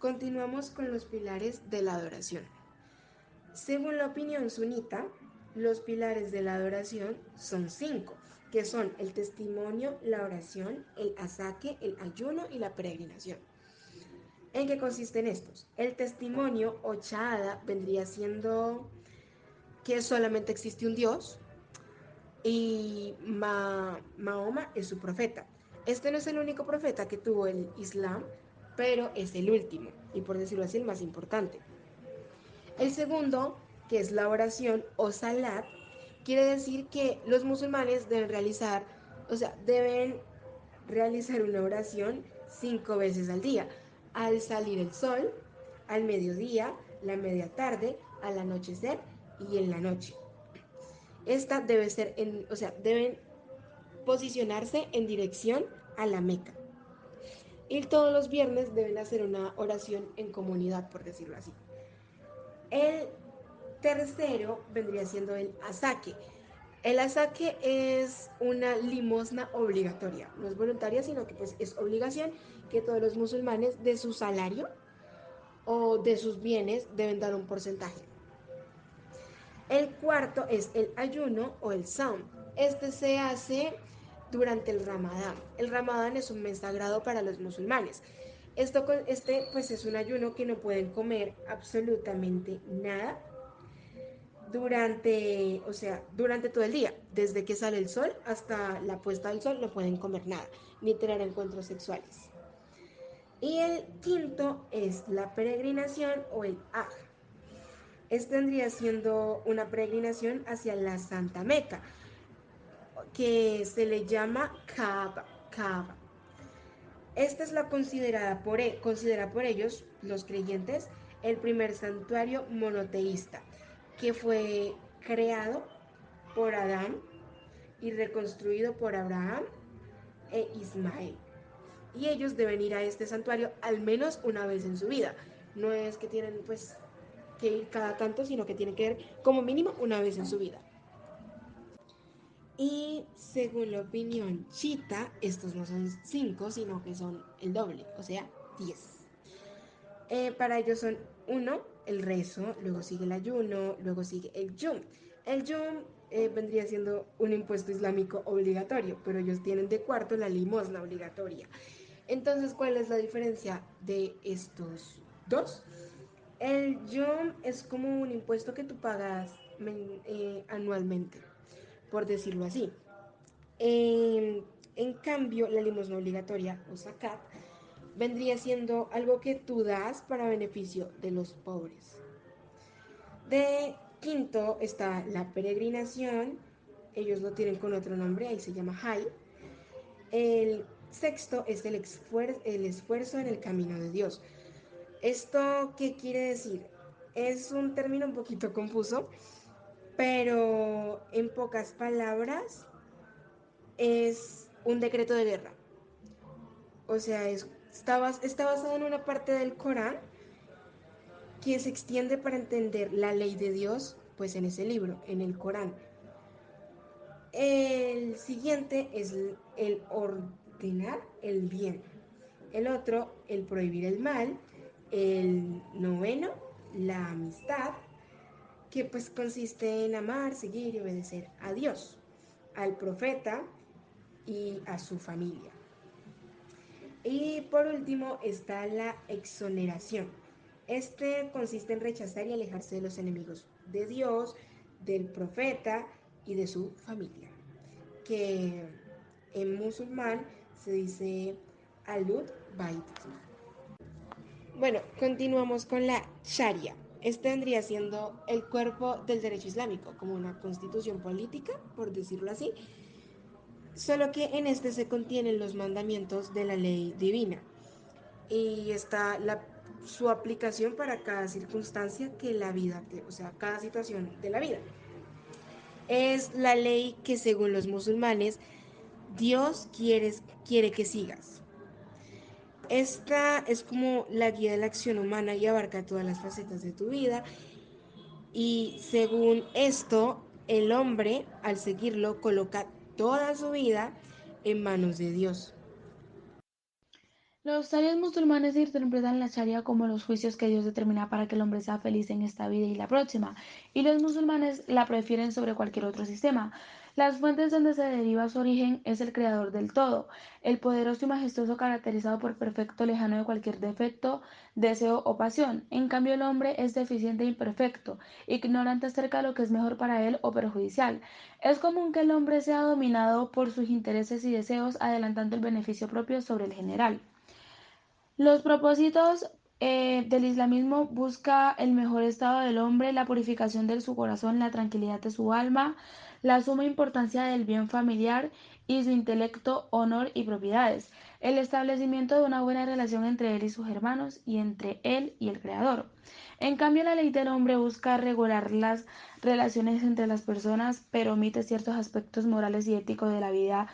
Continuamos con los pilares de la adoración. Según la opinión sunita, los pilares de la adoración son 5, que son el testimonio, la oración, el asaque, el ayuno y la peregrinación. ¿En qué consisten estos? El testimonio o shahada vendría siendo que solamente existe un Dios y Mahoma es su profeta. Este no es el único profeta que tuvo el Islam, pero es el último y por decirlo así el más importante. El segundo, que es la oración o salat, quiere decir que los musulmanes deben realizar una oración 5 veces al día, al salir el sol, al mediodía, la media tarde, al anochecer y en la noche. Esta debe ser deben posicionarse en dirección a la Meca. Y todos los viernes deben hacer una oración en comunidad, por decirlo así. El tercero vendría siendo el asaque. El asaque es una limosna obligatoria, no es voluntaria, sino que pues es obligación que todos los musulmanes de su salario o de sus bienes deben dar un porcentaje. El cuarto es el ayuno o el saum. Este se hace durante el Ramadán. El Ramadán es un mes sagrado para los musulmanes. Este pues es un ayuno que no pueden comer absolutamente nada durante todo el día, desde que sale el sol hasta la puesta del sol, no pueden comer nada, ni tener encuentros sexuales. Y el quinto es la peregrinación o el Hajj. Este vendría siendo una peregrinación hacia la Santa Meca, que se le llama Kaaba. Esta es considera por ellos, los creyentes, el primer santuario monoteísta, que fue creado por Adán y reconstruido por Abraham e Ismael. Y ellos deben ir a este santuario al menos una vez en su vida. No es que tienen pues que ir cada tanto, sino que tienen que ir como mínimo una vez en su vida. Y según la opinión chita, estos no son 5, sino que son el doble, o sea, 10. Para ellos son uno, el rezo, luego sigue el ayuno, luego sigue el yum. El yum vendría siendo un impuesto islámico obligatorio, pero ellos tienen de cuarto la limosna obligatoria. Entonces, ¿cuál es la diferencia de estos dos? El yum es como un impuesto que tú pagas anualmente, por decirlo así. En cambio, la limosna obligatoria o zakat vendría siendo algo que tú das para beneficio de los pobres. De quinto está la peregrinación, ellos lo tienen con otro nombre, ahí se llama Hajj. El sexto es el esfuerzo en el camino de Dios. ¿Esto qué quiere decir? Es un término un poquito confuso, pero en pocas palabras es un decreto de guerra. O sea, está basado en una parte del Corán que se extiende para entender la ley de Dios, pues en ese libro, en el Corán. El siguiente es el ordenar el bien. El otro, el prohibir el mal. El noveno, la amistad, que pues consiste en amar, seguir y obedecer a Dios, al profeta y a su familia. Y por último está la exoneración. Este consiste en rechazar y alejarse de los enemigos de Dios, del profeta y de su familia, que en musulmán se dice alud bait. Bueno, continuamos con la Sharia. Este vendría siendo el cuerpo del derecho islámico, como una constitución política, por decirlo así, solo que en este se contienen los mandamientos de la ley divina y está su aplicación para cada circunstancia que la vida, o sea, cada situación de la vida. Es la ley que según los musulmanes Dios quiere que sigas. Esta es como la guía de la acción humana y abarca todas las facetas de tu vida y según esto el hombre al seguirlo coloca toda su vida en manos de Dios. Los sabios musulmanes interpretan la Sharia como los juicios que Dios determina para que el hombre sea feliz en esta vida y la próxima, y los musulmanes la prefieren sobre cualquier otro sistema. Las fuentes donde se deriva su origen es el creador del todo, el poderoso y majestuoso caracterizado por perfecto, lejano de cualquier defecto, deseo o pasión. En cambio, el hombre es deficiente e imperfecto, ignorante acerca de lo que es mejor para él o perjudicial. Es común que el hombre sea dominado por sus intereses y deseos, adelantando el beneficio propio sobre el general. Los propósitos del islamismo busca el mejor estado del hombre, la purificación de su corazón, la tranquilidad de su alma, la suma importancia del bien familiar y su intelecto, honor y propiedades, el establecimiento de una buena relación entre él y sus hermanos y entre él y el Creador. En cambio, la ley del hombre busca regular las relaciones entre las personas, pero omite ciertos aspectos morales y éticos de la vida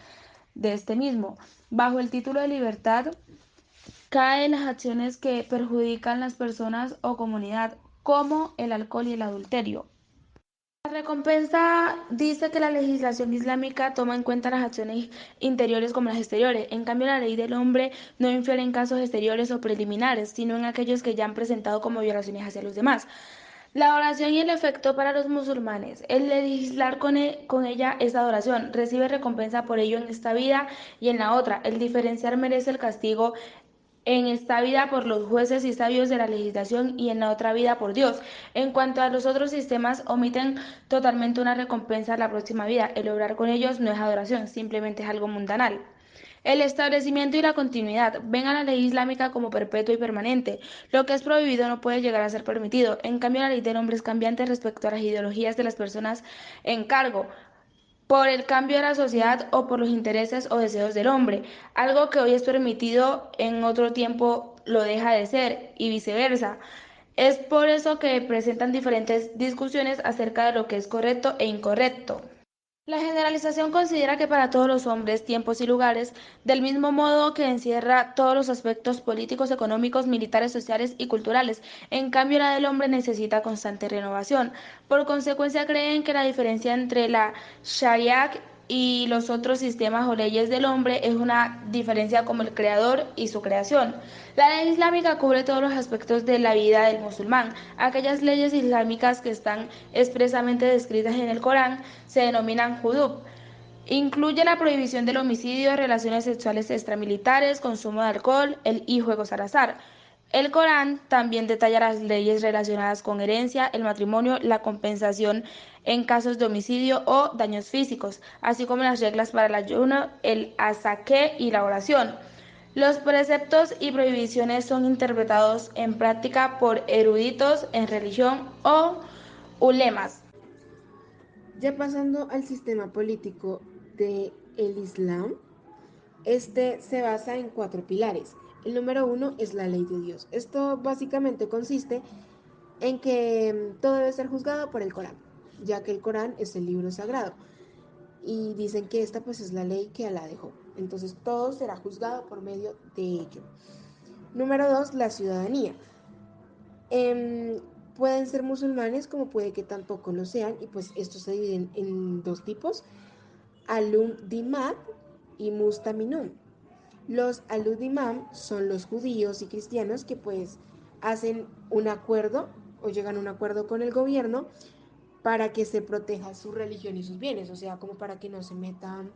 de este mismo. Bajo el título de libertad, caen las acciones que perjudican las personas o comunidad, como el alcohol y el adulterio. La recompensa dice que la legislación islámica toma en cuenta las acciones interiores como las exteriores. En cambio, la ley del hombre no infiere en casos exteriores o preliminares, sino en aquellos que ya han presentado como violaciones hacia los demás. La oración y el efecto para los musulmanes. El legislar con ella es adoración. Recibe recompensa por ello en esta vida y en la otra. El diferenciar merece el castigo en esta vida por los jueces y sabios de la legislación y en la otra vida por Dios. En cuanto a los otros sistemas, omiten totalmente una recompensa a la próxima vida. El obrar con ellos no es adoración, simplemente es algo mundanal. El establecimiento y la continuidad. Ven a la ley islámica como perpetua y permanente. Lo que es prohibido no puede llegar a ser permitido. En cambio, la ley del hombre es cambiante respecto a las ideologías de las personas en cargo, por el cambio de la sociedad o por los intereses o deseos del hombre. Algo que hoy es permitido, en otro tiempo lo deja de ser y viceversa. Es por eso que presentan diferentes discusiones acerca de lo que es correcto e incorrecto. La generalización considera que para todos los hombres, tiempos y lugares, del mismo modo que encierra todos los aspectos políticos, económicos, militares, sociales y culturales. En cambio, la del hombre necesita constante renovación. Por consecuencia, creen que la diferencia entre la Sharia y los otros sistemas o leyes del hombre es una diferencia como el creador y su creación. La ley islámica cubre todos los aspectos de la vida del musulmán. Aquellas leyes islámicas que están expresamente descritas en el Corán se denominan hudud. Incluye la prohibición del homicidio, relaciones sexuales extramilitares, consumo de alcohol y juegos al azar. El Corán también detalla las leyes relacionadas con herencia, el matrimonio, la compensación en casos de homicidio o daños físicos, así como las reglas para el ayuno, el asaque y la oración. Los preceptos y prohibiciones son interpretados en práctica por eruditos en religión o ulemas. Ya pasando al sistema político del Islam, este se basa en cuatro pilares. El número uno es la ley de Dios. Esto básicamente consiste en que todo debe ser juzgado por el Corán, ya que el Corán es el libro sagrado. Y dicen que esta pues es la ley que Alá dejó. Entonces todo será juzgado por medio de ello. Número dos, la ciudadanía. Em, Pueden ser musulmanes como puede que tampoco lo sean y pues estos se dividen en dos tipos, alum dimam y mustaminum. Los aludimam son los judíos y cristianos que pues hacen un acuerdo o llegan a un acuerdo con el gobierno para que se proteja su religión y sus bienes, o sea, como para que no se metan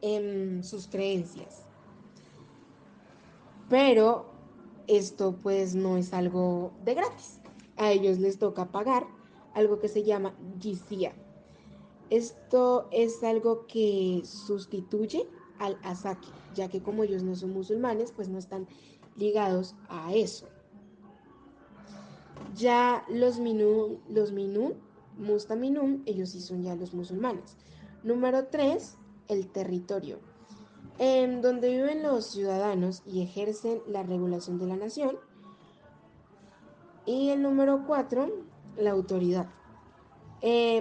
en sus creencias. Pero esto pues no es algo de gratis. A ellos les toca pagar algo que se llama jizya. Esto es algo que sustituye al asaki, ya que como ellos no son musulmanes, pues no están ligados a eso. Ya los minun, mustaminun, ellos sí son ya los musulmanes. Número 3, el territorio, en donde viven los ciudadanos y ejercen la regulación de la nación. Y el número 4, la autoridad.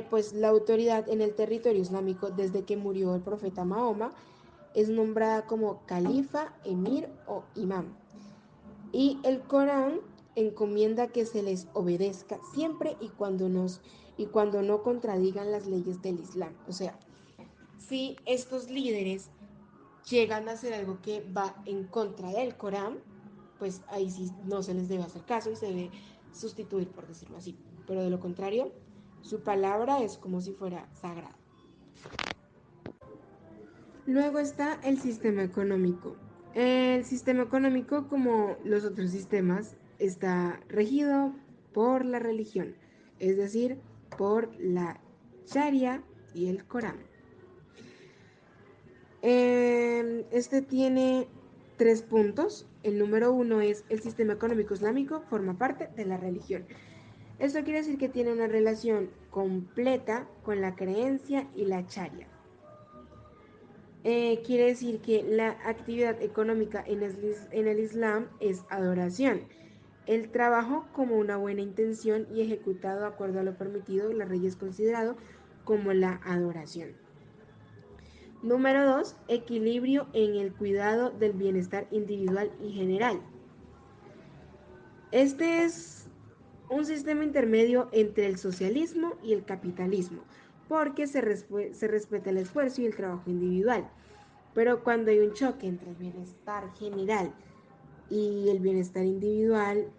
Pues la autoridad en el territorio islámico desde que murió el profeta Mahoma es nombrada como califa, emir o imam. Y el Corán encomienda que se les obedezca siempre y cuando no contradigan las leyes del Islam. O sea, si estos líderes llegan a hacer algo que va en contra del Corán, pues ahí sí no se les debe hacer caso y se debe sustituir, por decirlo así. Pero de lo contrario, su palabra es como si fuera sagrada. Luego está el sistema económico. El sistema económico, como los otros sistemas, está regido por la religión, es decir, por la Sharia y el Corán. Este tiene 3 puntos. El número 1 es el sistema económico islámico, forma parte de la religión. Esto quiere decir que tiene una relación completa con la creencia y la Sharia. Quiere decir que la actividad económica en el Islam es adoración. El trabajo como una buena intención y ejecutado de acuerdo a lo permitido, la ley es considerado como la adoración. Número 2, equilibrio en el cuidado del bienestar individual y general. Este es un sistema intermedio entre el socialismo y el capitalismo, porque se respeta el esfuerzo y el trabajo individual. Pero cuando hay un choque entre el bienestar general y el bienestar individual,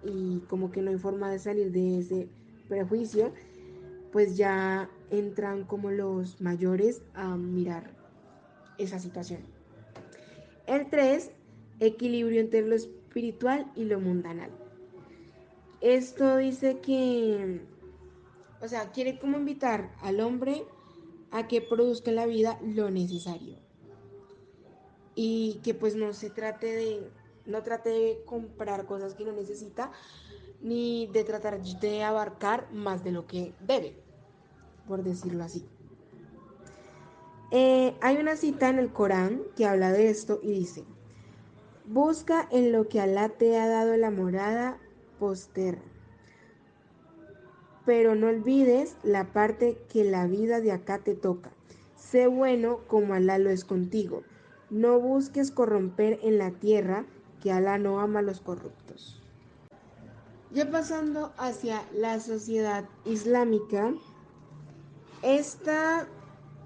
y como que no hay forma de salir de ese prejuicio, pues ya entran como los mayores a mirar esa situación. El 3, equilibrio entre lo espiritual y lo mundanal. Esto dice que, o sea, quiere como invitar al hombre a que produzca en la vida lo necesario y que pues no trate de comprar cosas que no necesita ni de tratar de abarcar más de lo que debe, por decirlo así. Hay una cita en el Corán que habla de esto y dice: busca en lo que Alá te ha dado la morada posterna, pero no olvides la parte que la vida de acá te toca. Sé bueno como Alá lo es contigo. No busques corromper en la tierra, que Alá no ama a los corruptos. Ya pasando hacia la sociedad islámica, esta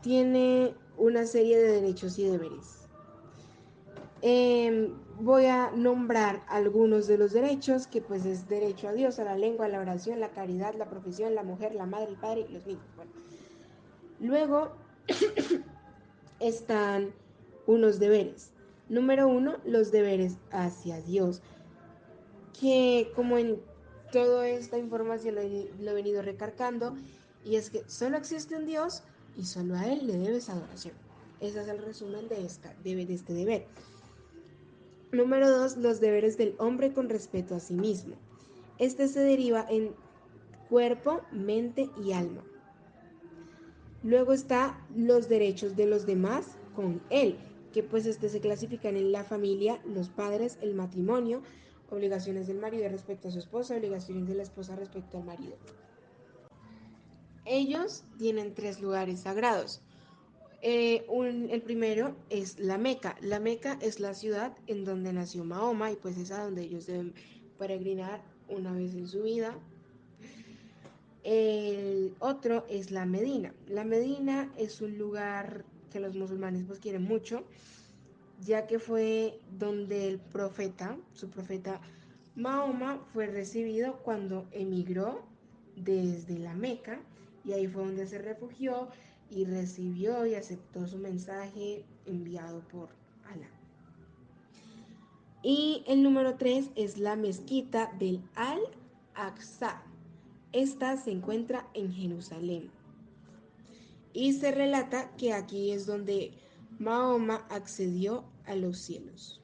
tiene una serie de derechos y deberes. Voy a nombrar algunos de los derechos, que pues es derecho a Dios, a la lengua, a la oración, la caridad, la profesión, la mujer, la madre, el padre y los niños. Bueno. Luego están unos deberes. Número 1, los deberes hacia Dios, que como en toda esta información lo he venido recargando, y es que solo existe un Dios y solo a Él le debes adoración. Ese es el resumen de este deber. Número 2, los deberes del hombre con respeto a sí mismo. Este se deriva en cuerpo, mente y alma. Luego está los derechos de los demás con él, que pues se clasifican en la familia, los padres, el matrimonio, obligaciones del marido respecto a su esposa, obligaciones de la esposa respecto al marido. Ellos tienen 3 lugares sagrados. El primero es la Meca. La Meca es la ciudad en donde nació Mahoma y pues es a donde ellos deben peregrinar una vez en su vida. El otro es la Medina. La Medina es un lugar que los musulmanes pues quieren mucho, ya que fue donde su profeta Mahoma, fue recibido cuando emigró desde la Meca, y ahí fue donde se refugió y recibió y aceptó su mensaje enviado por Alá. Y el número 3 es la mezquita del Al-Aqsa. Esta se encuentra en Jerusalén. Y se relata que aquí es donde Mahoma accedió a los cielos.